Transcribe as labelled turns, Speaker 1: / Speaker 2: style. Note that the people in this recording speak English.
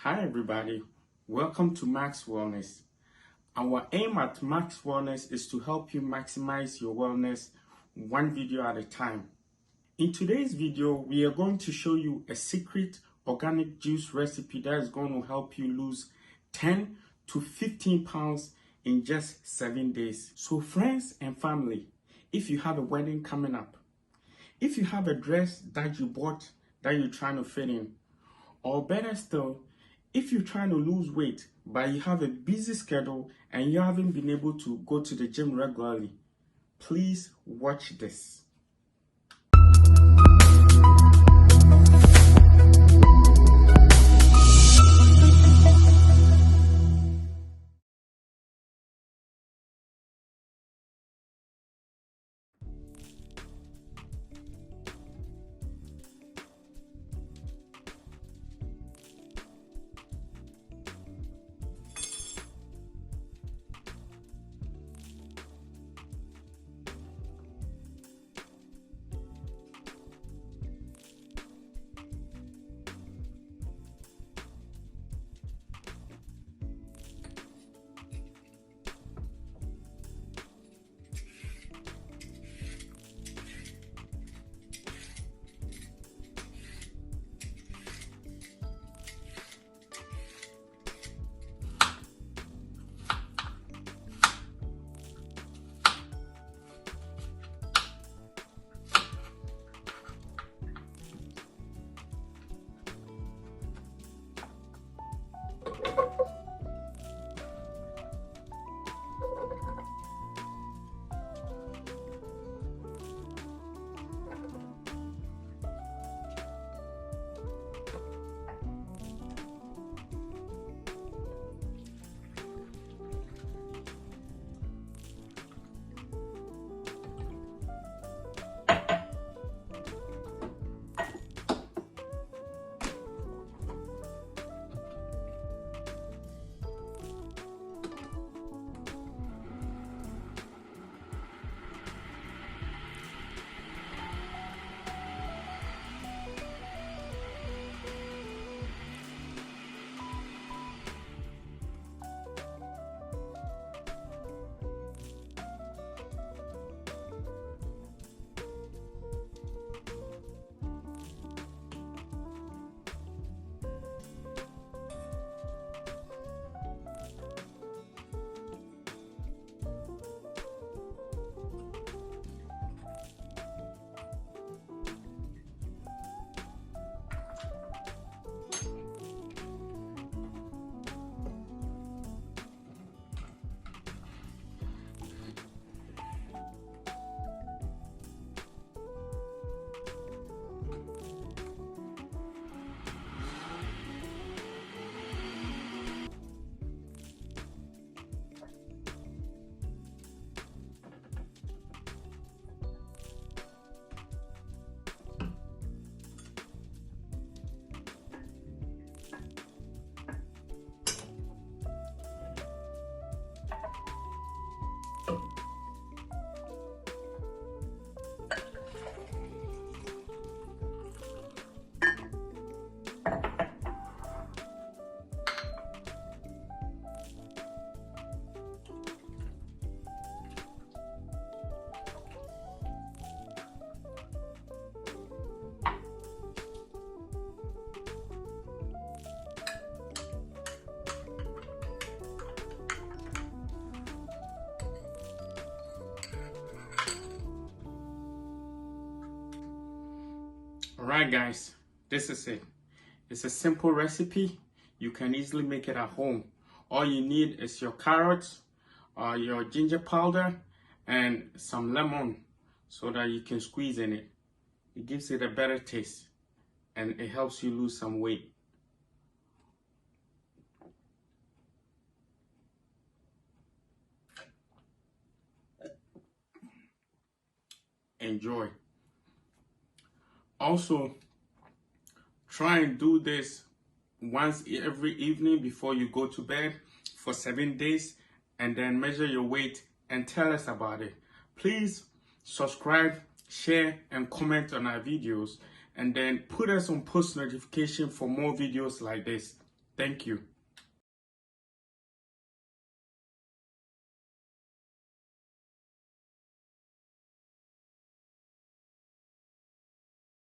Speaker 1: Hi everybody, welcome to Max Wellness. Our aim at Max Wellness is to help you maximize your wellness one video at a time. In today's video, we are going to show you a secret organic juice recipe that is going to help you lose 10 to 15 pounds in just 7 days. So friends and family, if you have a wedding coming up, if you have a dress that you bought that you're trying to fit in, or better still, if you're trying to lose weight but you have a busy schedule and you haven't been able to go to the gym regularly, please watch this. Alright guys, this is it. It's a simple recipe. You can easily make it at home. All you need is your carrots, your ginger powder, and some lemon so that you can squeeze in it. It gives it a better taste and it helps you lose some weight. Enjoy. Also, try and do this once every evening before you go to bed for 7 days, and then measure your weight and tell us about it. Please subscribe, share, and comment on our videos, and then put us on post notification for more videos like this. Thank you.